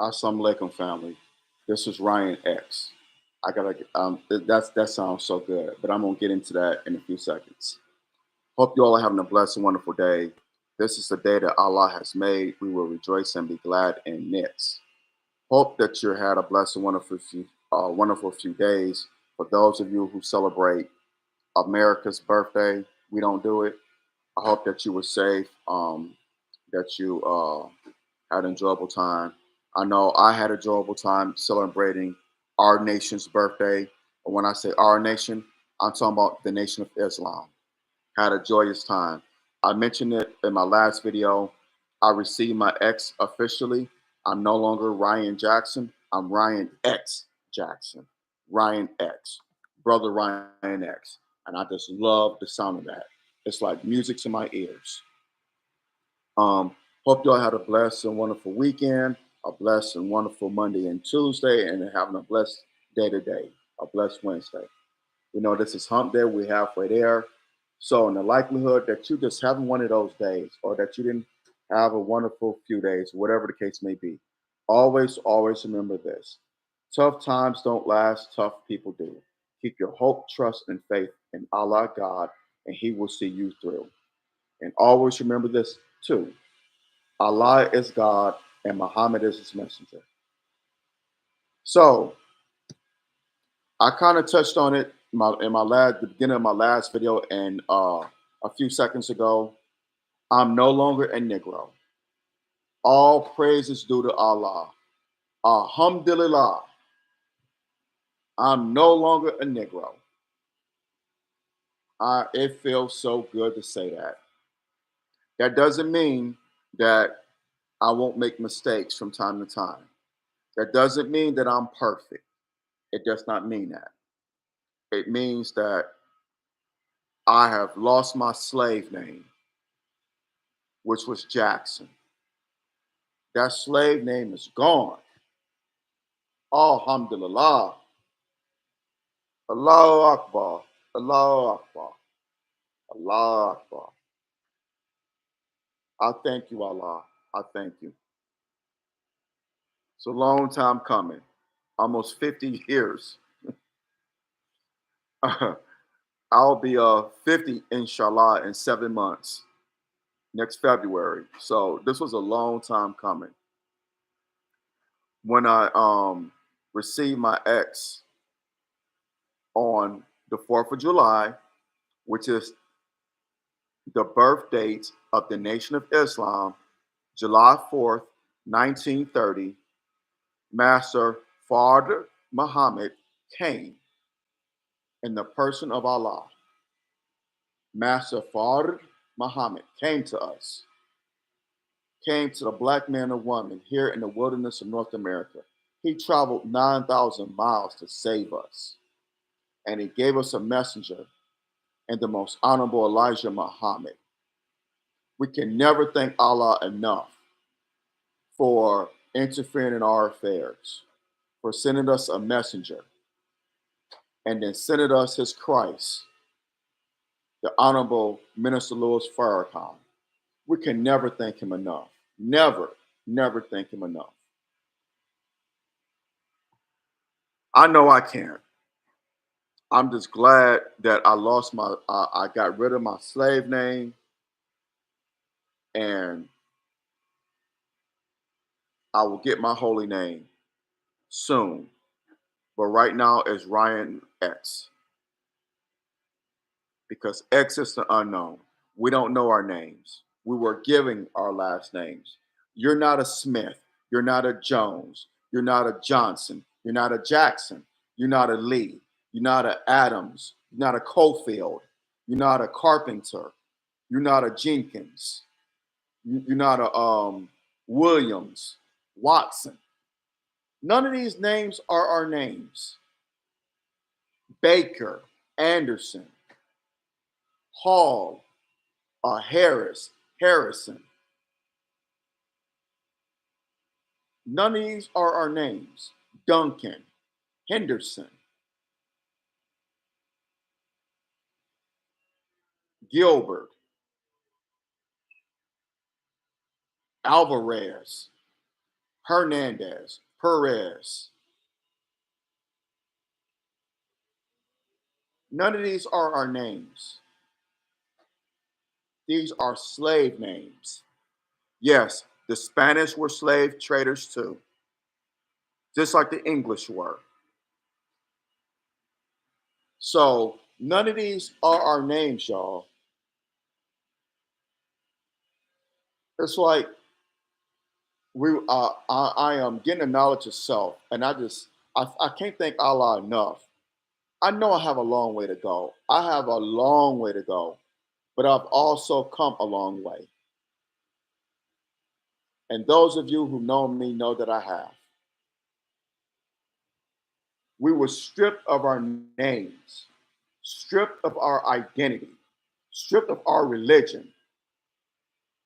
Assalamu alaikum, family. This is Ryan X. I gotta. That sounds so good, but I'm gonna get into that in a few seconds. Hope you all are having a blessed and wonderful day. This is the day that Allah has made. We will rejoice and be glad in it. Hope that you had a blessed and wonderful few days. For those of you who celebrate America's birthday, we don't do it. I hope that you were safe. That you had an enjoyable time. I know I had an enjoyable time celebrating our nation's birthday. And when I say our nation, I'm talking about the Nation of Islam. Had a joyous time. I mentioned it in my last video. I received my X officially. I'm no longer Ryan Jackson. I'm Ryan X Jackson. Ryan X. Brother Ryan X. And I just love the sound of that. It's like music to my ears. Hope y'all had a blessed and wonderful weekend, a blessed and wonderful Monday and Tuesday, and having a blessed day today, a blessed Wednesday. We know this is hump day, we're halfway there. So, in the likelihood that you just having one of those days or that you didn't have a wonderful few days, whatever the case may be, always remember this. Tough times don't last, tough people do. Keep your hope, trust, and faith in Allah God, and He will see you through. And always remember this too. Allah is God and Muhammad is his messenger. So I kind of touched on it the beginning of my last video and a few seconds ago. I'm no longer a Negro. All praise is due to Allah. Alhamdulillah. I'm no longer a Negro. It feels so good to say that. That doesn't mean that I won't make mistakes from time to time. That doesn't mean that I'm perfect. It does not mean that. It means that I have lost my slave name, which was Jackson. That slave name is gone. Alhamdulillah. Allahu Akbar. Allahu Akbar. Allahu Akbar. I thank you, Allah. I thank you. It's a long time coming. Almost 50 years. I'll be 50, inshallah, in 7 months, next February. So this was a long time coming. When I received my X on the 4th of July, which is the birth date of the Nation of Islam, July 4th, 1930, Master Father Muhammad came in the person of Allah. Master Father Muhammad came to us, came to the black man and woman here in the wilderness of North America. He traveled 9,000 miles to save us, and he gave us a messenger and the most honorable Elijah Muhammad. We can never thank Allah enough for interfering in our affairs, for sending us a messenger, and then sending us his Christ, the Honorable Minister Louis Farrakhan. We can never thank him enough. Never thank him enough. I know I can't. I'm just glad that I got rid of my slave name, and I will get my holy name soon. But right now it's Ryan X, because X is the unknown. We don't know our names. We were giving our last names. You're not a Smith. You're not a Jones. You're not a Johnson. You're not a Jackson. You're not a Lee. You're not a Adams. You're not a Cofield. You're not a Carpenter. You're not a Jenkins. You're not a Williams, Watson. None of these names are our names. Baker, Anderson, Hall, Harris, Harrison. None of these are our names. Duncan, Henderson, Gilbert, Alvarez, Hernandez, Perez. None of these are our names. These are slave names. Yes, the Spanish were slave traders too, just like the English were. So none of these are our names, y'all. It's like I am getting a knowledge of self, and I can't thank Allah enough. I know I have a long way to go. I have a long way to go, but I've also come a long way. And those of you who know me know that I have. We were stripped of our names, stripped of our identity, stripped of our religion,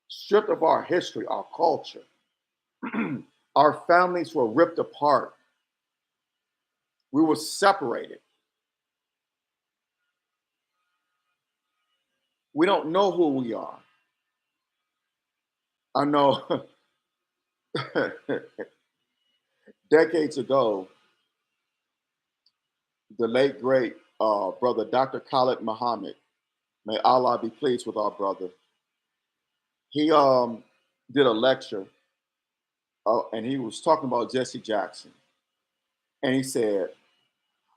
stripped of our history, our culture. Our families were ripped apart. We were separated. We don't know who we are. I know decades ago, the late great brother Dr. Khalid Muhammad, may Allah be pleased with our brother. He did a lecture and he was talking about Jesse Jackson, and he said,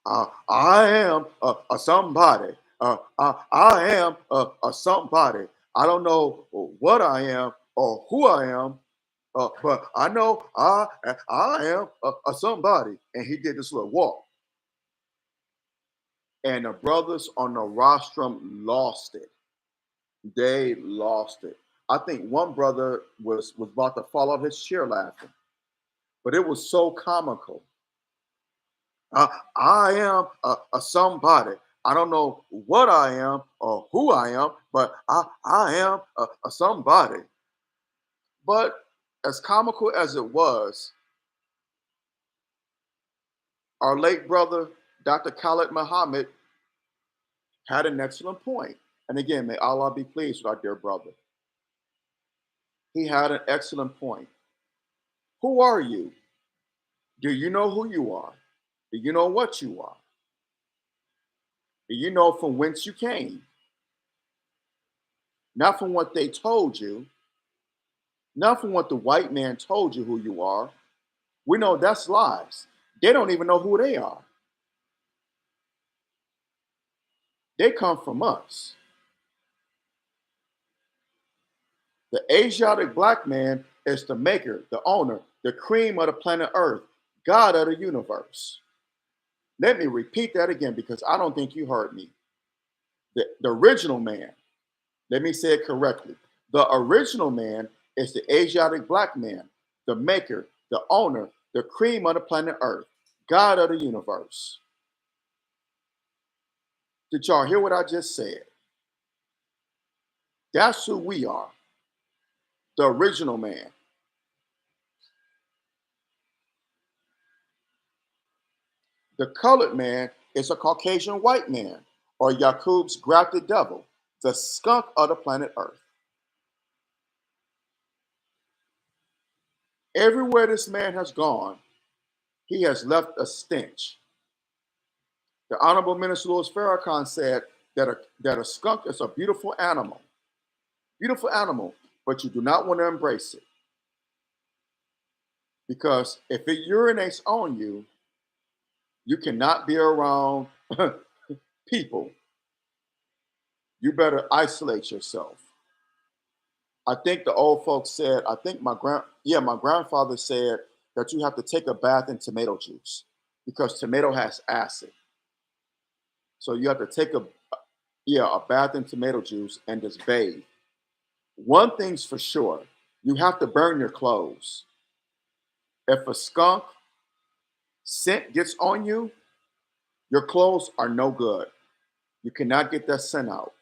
"I am a somebody. I am a somebody. I don't know what I am or who I am, but I know I am a somebody." And he did this little walk, and the brothers on the rostrum lost it. They lost it. I think one brother was about to fall out his chair laughing, but it was so comical. Uh, I am a somebody. I don't know what I am or who I am, but I am a somebody. But as comical as it was, our late brother, Dr. Khalid Muhammad, had an excellent point. And again, may Allah be pleased with our dear brother. He had an excellent point. Who are you? Do you know who you are? Do you know what you are? Do you know from whence you came? Not from what they told you, not from what the white man told you who you are. We know that's lies. They don't even know who they are. They come from us. The Asiatic black man is the maker, the owner, the cream of the planet Earth, God of the universe. Let me repeat that again because I don't think you heard me. The original man, let me say it correctly. The original man is the Asiatic black man, the maker, the owner, the cream of the planet Earth, God of the universe. Did y'all hear what I just said? That's who we are, the original man. The colored man is a Caucasian white man, or Yakub's grafted devil, the skunk of the planet Earth. Everywhere this man has gone, he has left a stench. The Honorable Minister Louis Farrakhan said that a skunk is a beautiful animal, but you do not want to embrace it. Because if it urinates on you, you cannot be around people. You better isolate yourself. I think the old folks said, I think my grandfather said that you have to take a bath in tomato juice because tomato has acid. So you have to take a bath in tomato juice and just bathe. One thing's for sure, you have to burn your clothes. If a skunk scent gets on you, your clothes are no good. You cannot get that scent out.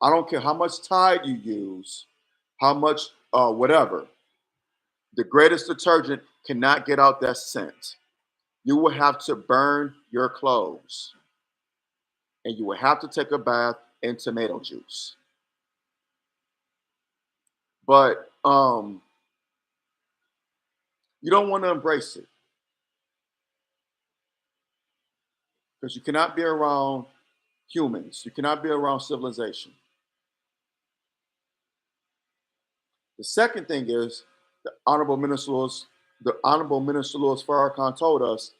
I don't care how much Tide you use, how much whatever. The greatest detergent cannot get out that scent. You will have to burn your clothes, and you will have to take a bath in tomato juice. But You don't want to embrace it because you cannot be around humans. You cannot be around civilization. The second thing is the Honorable Minister Louis Farrakhan told us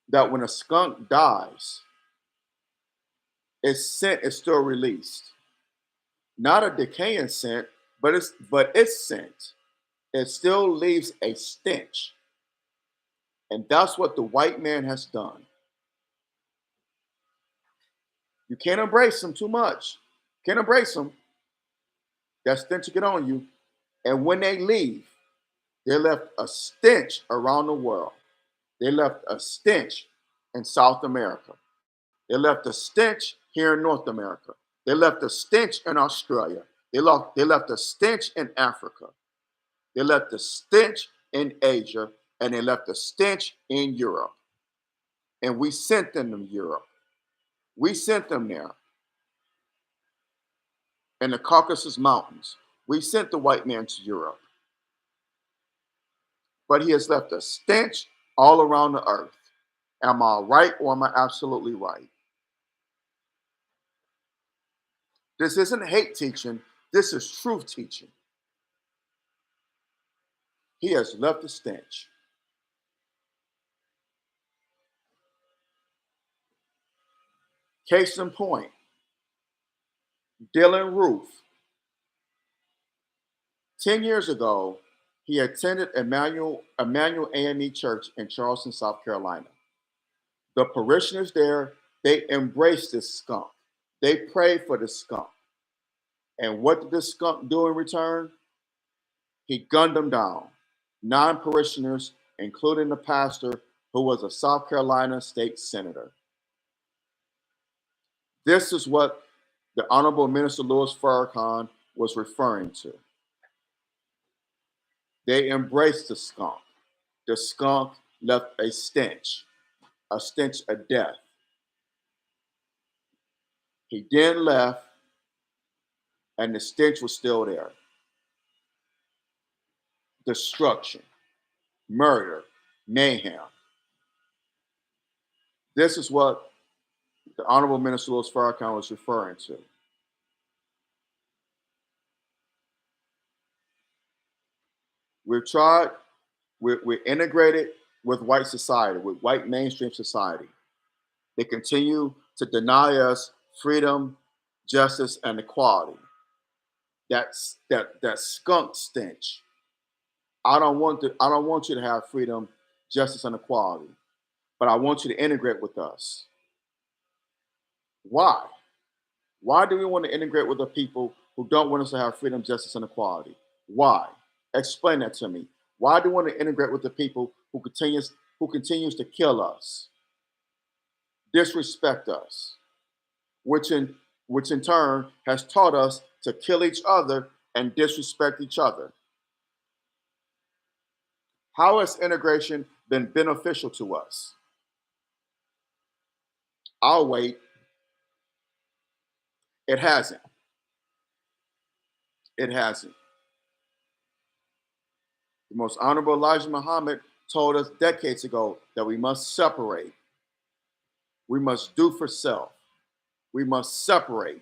that when a skunk dies, its scent is still released. Not a decaying scent, but its scent. It still leaves a stench. And that's what the white man has done. You can't embrace them too much. Can't embrace them. That stench will get on you. And when they leave, they left a stench around the world. They left a stench in South America. They left a stench here in North America. They left a stench in Australia. They left a stench in Africa. They left a stench in Asia. And they left a stench in Europe. And we sent them to Europe. We sent them there in the Caucasus Mountains. We sent the white man to Europe. But he has left a stench all around the earth. Am I right or am I absolutely right? This isn't hate teaching. This is truth teaching. He has left a stench. Case in point, Dylan Roof. 10 years ago, he attended Emmanuel AME Church in Charleston, South Carolina. The parishioners there, they embraced this skunk. They prayed for the skunk. And what did this skunk do in return? He gunned them down. 9 parishioners, including the pastor, who was a South Carolina state senator. This is what the Honorable Minister Louis Farrakhan was referring to. They embraced the skunk. The skunk left a stench of death. He then left, and the stench was still there. Destruction, murder, mayhem. This is what the Honorable Minister Louis Farrakhan was referring to. We've tried, we're integrated with white society, with white mainstream society. They continue to deny us freedom, justice, and equality. That skunk stench. I don't want you to have freedom, justice, and equality, but I want you to integrate with us. Why? Why do we want to integrate with the people who don't want us to have freedom, justice, and equality? Why? Explain that to me. Why do we want to integrate with the people who continues to kill us, disrespect us, which in which in turn has taught us to kill each other and disrespect each other? How has integration been beneficial to us? I'll wait. It hasn't. It hasn't. The most honorable Elijah Muhammad told us decades ago that we must separate. We must do for self. We must separate.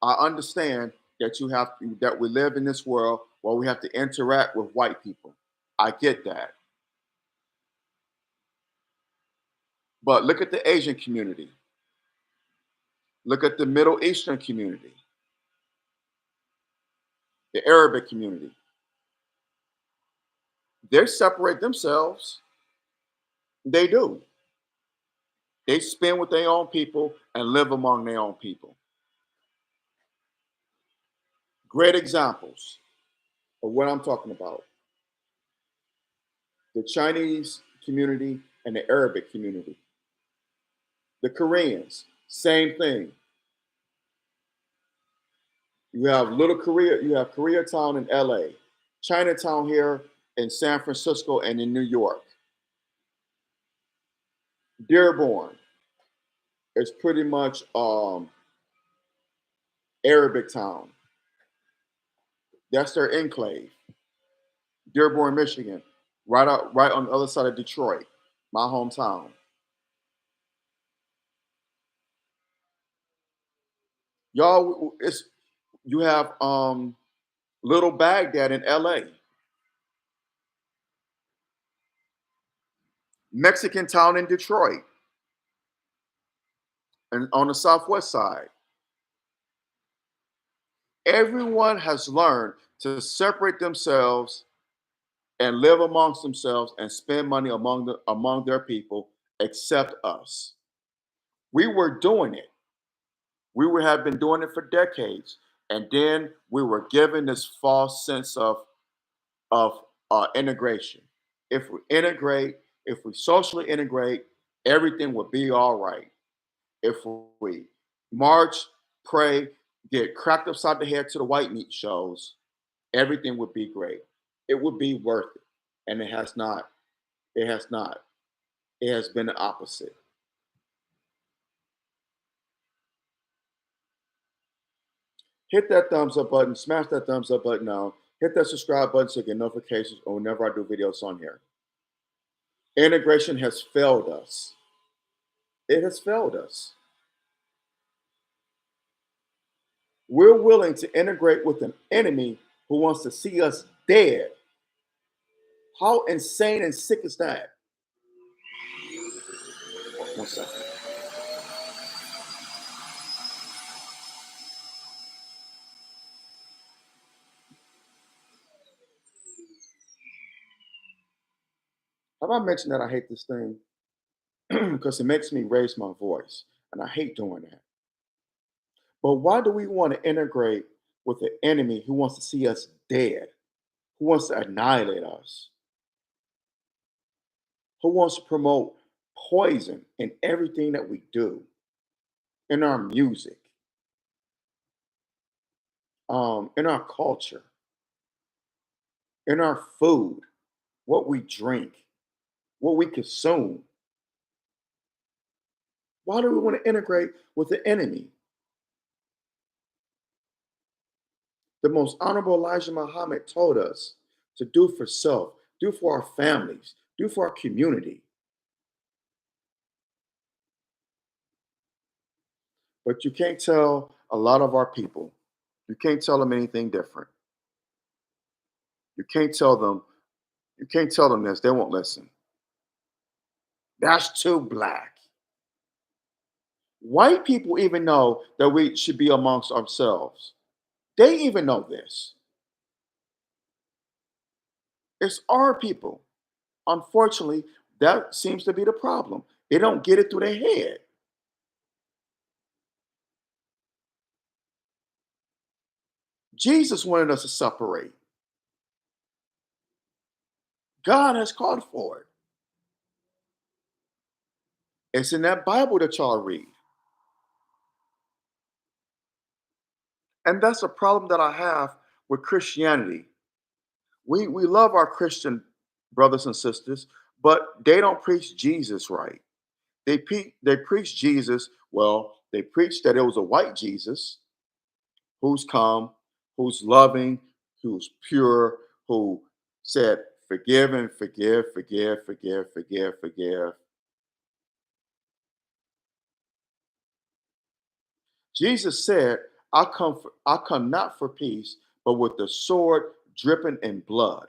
I understand that we live in this world where we have to interact with white people. I get that. But look at the Asian community. Look at the Middle Eastern community, the Arabic community. They separate themselves. They do. They spend with their own people and live among their own people. Great examples of what I'm talking about. The Chinese community and the Arabic community. The Koreans, same thing. You have Little Korea, you have Koreatown in LA, Chinatown here in San Francisco and in New York. Dearborn is pretty much Arabic town. That's their enclave. Dearborn, Michigan. right on the other side of Detroit, my hometown. Y'all, it's you have Little Baghdad in LA, Mexican town in Detroit, and on the southwest side. Everyone has learned to separate themselves and live amongst themselves and spend money among their people, except us. We were doing it. We would have been doing it for decades, and then we were given this false sense of integration. If we integrate, if we socially integrate, everything would be all right. If we march, pray, get cracked upside the head to the white meat shows, everything would be great. It would be worth it, and it has not. It has not. It has been the opposite. Hit that thumbs up button, smash that thumbs up button now. Hit that subscribe button so you get notifications whenever I do videos on here. Integration has failed us. It has failed us. We're willing to integrate with an enemy who wants to see us dead. How insane and sick is that? One second. Have I mentioned that I hate this thing? Because it makes me raise my voice, and I hate doing that. But why do we want to integrate with an enemy who wants to see us dead, who wants to annihilate us, who wants to promote poison in everything that we do, in our music, in our culture, in our food, what we drink, what we consume? Why do we want to integrate with the enemy? The most honorable Elijah Muhammad told us to do for self, do for our families, do for our community. But you can't tell a lot of our people, you can't tell them anything different. You can't tell them, you can't tell them this, they won't listen. That's too black. White people even know that we should be amongst ourselves. They even know this. It's our people. Unfortunately, that seems to be the problem. They don't get it through their head. Jesus wanted us to separate. God has called for it. It's in that Bible that y'all read. And that's a problem that I have with Christianity. We love our Christian brothers and sisters, but they don't preach Jesus right. They preach Jesus, well, they preach that it was a white Jesus who's come, who's loving, who's pure, who said, forgive and forgive, forgive, forgive, forgive, forgive. Jesus said, I come not for peace, but with the sword dripping in blood.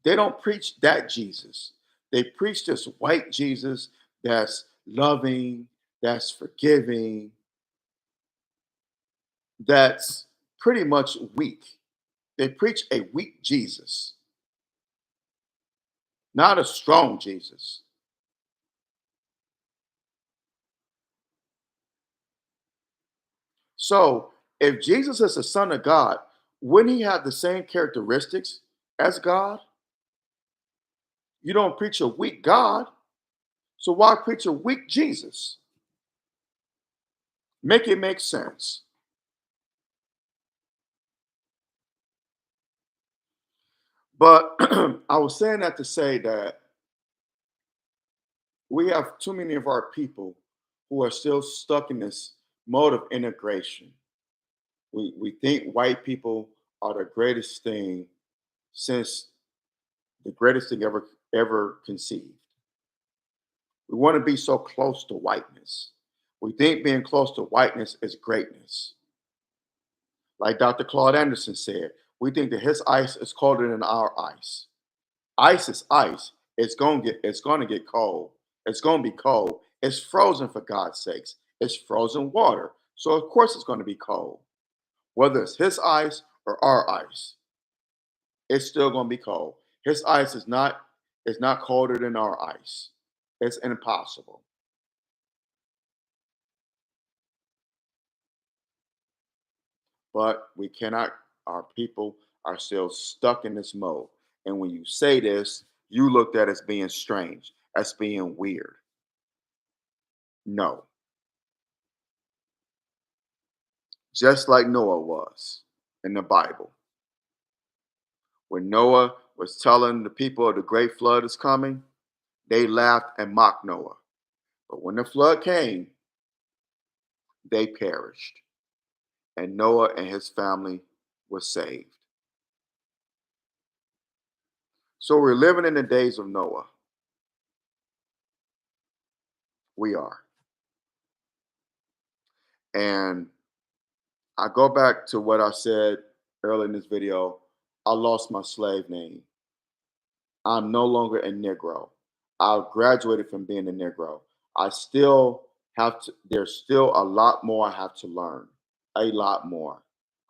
They don't preach that Jesus. They preach this white Jesus that's loving, that's forgiving, that's pretty much weak. They preach a weak Jesus, not a strong Jesus. So, if Jesus is the Son of God, wouldn't he have the same characteristics as God? You don't preach a weak God, so why preach a weak Jesus? Make it make sense. But I was saying that to say that we have too many of our people who are still stuck in this mode of integration. We think white people are the greatest thing since the greatest thing ever conceived. We want to be so close to whiteness. We think being close to whiteness is greatness. Like Dr. Claude Anderson said, we think that his ice is colder than our ice. Ice is ice. It's gonna get cold. It's gonna be cold. It's frozen for God's sakes. It's frozen water. So of course it's gonna be cold. Whether it's his ice or our ice, it's still gonna be cold. His ice is not colder than our ice. It's impossible. But we cannot, our people are still stuck in this mode. And when you say this, you looked at as being strange, as being weird. No, just like Noah was in the Bible. When Noah was telling the people the great flood is coming, they laughed and mocked Noah. But when the flood came, they perished. And Noah and his family was saved. So we're living in the days of Noah. We are. And I go back to what I said earlier in this video. I lost my slave name. I'm no longer a Negro. I graduated from being a Negro. I still there's still a lot more I have to learn. A lot more.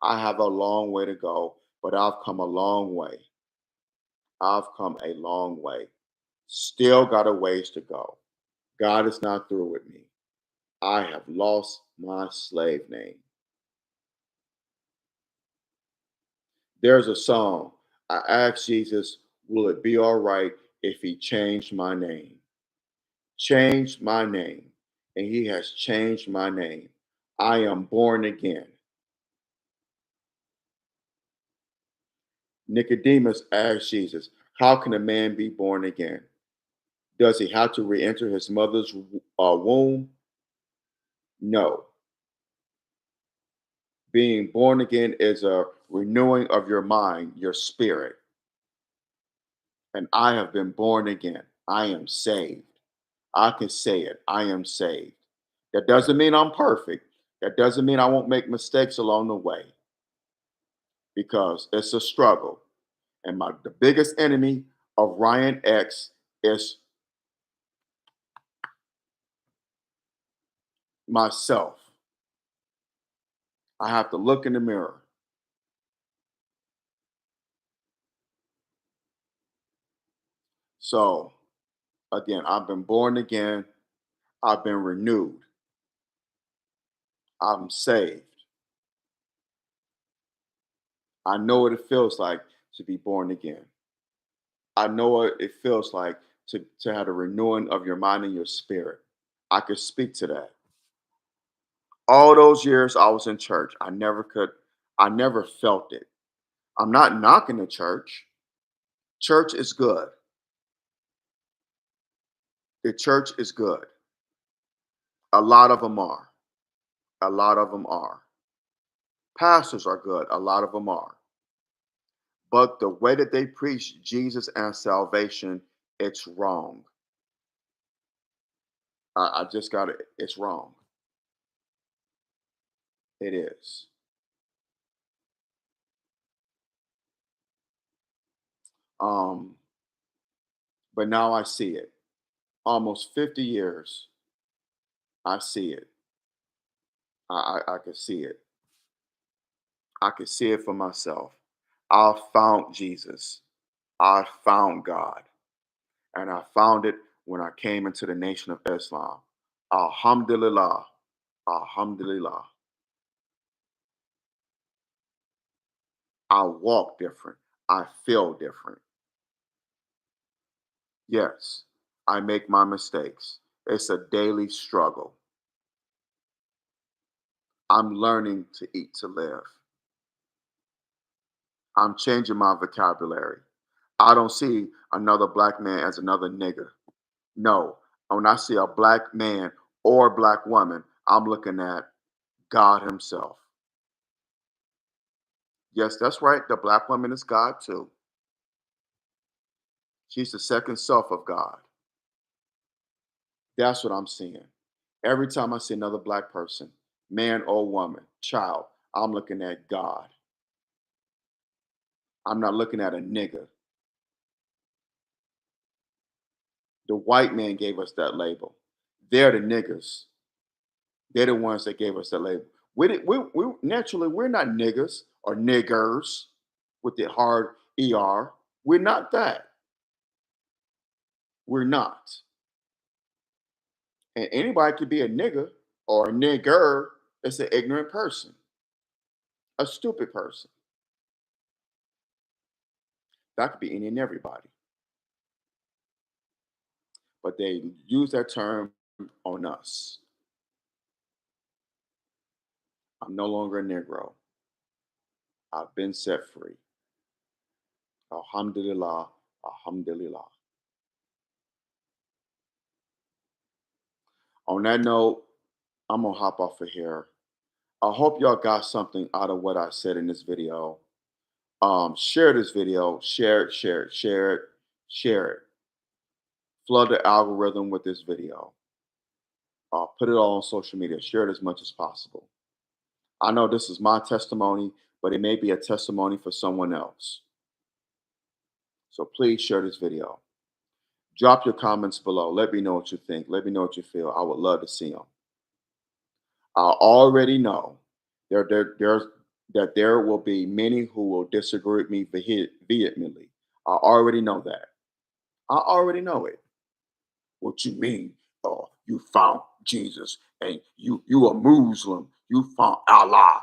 I have a long way to go, but I've come a long way. I've come a long way. Still got a ways to go. God is not through with me. I have lost my slave name. There's a song. I asked Jesus, will it be all right if he changed my name? Changed my name. And he has changed my name. I am born again. Nicodemus asked Jesus, how can a man be born again? Does he have to re enter his mother's womb? No. Being born again is a renewing of your mind, your spirit. And I have been born again. I am saved. I can say it. I am saved. That doesn't mean I'm perfect. That doesn't mean I won't make mistakes along the way because it's a struggle. And the biggest enemy of Ryan X is myself. I have to look in the mirror. So again, I've been born again. I've been renewed. I'm saved. I know what it feels like to be born again. I know what it feels like to have a renewing of your mind and your spirit. I could speak to that. All those years I was in church, I never felt it. I'm not knocking the church. Church is good. The church is good. A lot of them are. A lot of them are. Pastors are good. A lot of them are. But the way that they preach Jesus and salvation, it's wrong. I just got it. It's wrong. It is. Um, but now I see it. Almost 50 years, I see it. I can see it. I can see it for myself. I found Jesus. I found God. And I found it when I came into the Nation of Islam. Alhamdulillah. Alhamdulillah. I walk different. I feel different. Yes, I make my mistakes. It's a daily struggle. I'm learning to eat to live. I'm changing my vocabulary. I don't see another black man as another nigger. No, when I see a black man or black woman, I'm looking at God Himself. Yes, that's right. The black woman is God too. She's the second self of God. That's what I'm seeing. Every time I see another black person, man or woman, child, I'm looking at God. I'm not looking at a nigga. The white man gave us that label. They're the niggas. They're the ones that gave us that label. We naturally, we're not niggas or niggers with the hard ER. We're not that. We're not. And anybody could be a nigga or a nigger. It's an ignorant person, a stupid person. That could be any and everybody. But they use that term on us. I'm no longer a Negro. I've been set free. Alhamdulillah, alhamdulillah. On that note, I'm gonna hop off of here. I hope y'all got something out of what I said in this video. Share this video, share it, share it, share it, share it. Flood the algorithm with this video. Put it all on social media. Share it as much as possible. I know this is my testimony, but it may be a testimony for someone else. So please share this video. Drop your comments below. Let me know what you think. Let me know what you feel. I would love to see them. I already know there's that there will be many who will disagree with me vehemently. I already know that. I already know it. What you mean? You found Jesus and you a Muslim. You found Allah,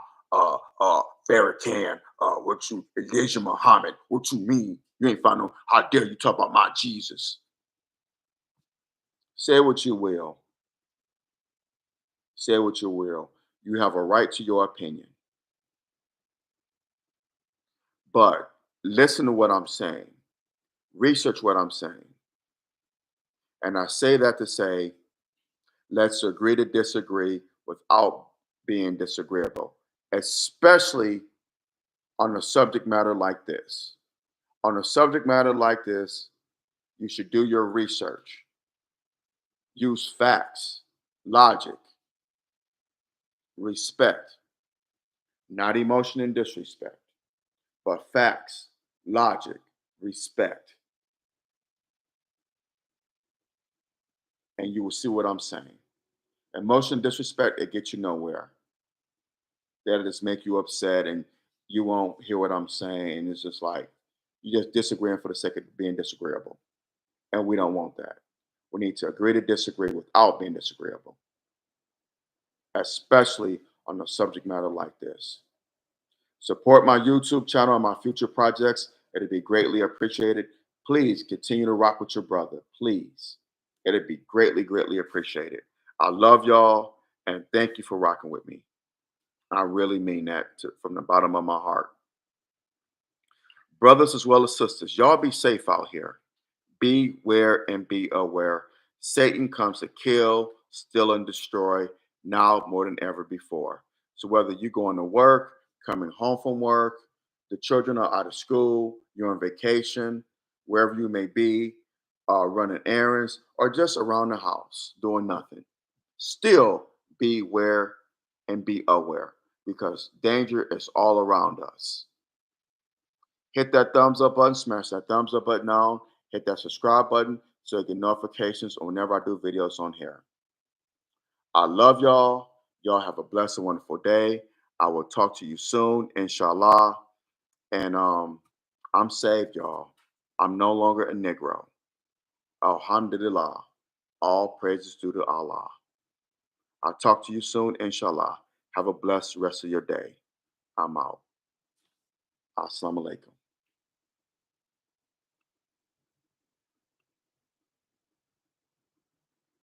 Farrakhan, what you Elijah Muhammad. What you mean? You ain't found no. How dare you talk about my Jesus? Say what you will. Say what you will. You have a right to your opinion. But listen to what I'm saying. Research what I'm saying. And I say that to say, let's agree to disagree without being disagreeable, especially on a subject matter like this. On a subject matter like this, you should do your research. Use facts, logic, respect, not emotion and disrespect, but facts, logic, respect. And you will see what I'm saying. Emotion and disrespect, it gets you nowhere. That'll just make you upset and you won't hear what I'm saying. It's just like you just disagreeing for the sake of being disagreeable. And we don't want that. We need to agree to disagree without being disagreeable, especially on a subject matter like this. Support my YouTube channel and my future projects. It'd be greatly appreciated. Please continue to rock with your brother. Please. It'd be greatly, greatly appreciated. I love y'all and thank you for rocking with me. I really mean that from the bottom of my heart. Brothers as well as sisters, y'all be safe out here. Beware and be aware. Satan comes to kill, steal, and destroy now more than ever before. So whether you're going to work, coming home from work, the children are out of school, you're on vacation, wherever you may be, running errands, or just around the house doing nothing, still beware and be aware because danger is all around us. Hit that thumbs up button, smash that thumbs up button on, hit that subscribe button so you get notifications whenever I do videos on here. I love y'all. Y'all have a blessed and wonderful day. I will talk to you soon, inshallah. And I'm saved, y'all. I'm no longer a Negro. Alhamdulillah. All praises due to Allah. I'll talk to you soon, inshallah. Have a blessed rest of your day. I'm out. Assalamu alaikum.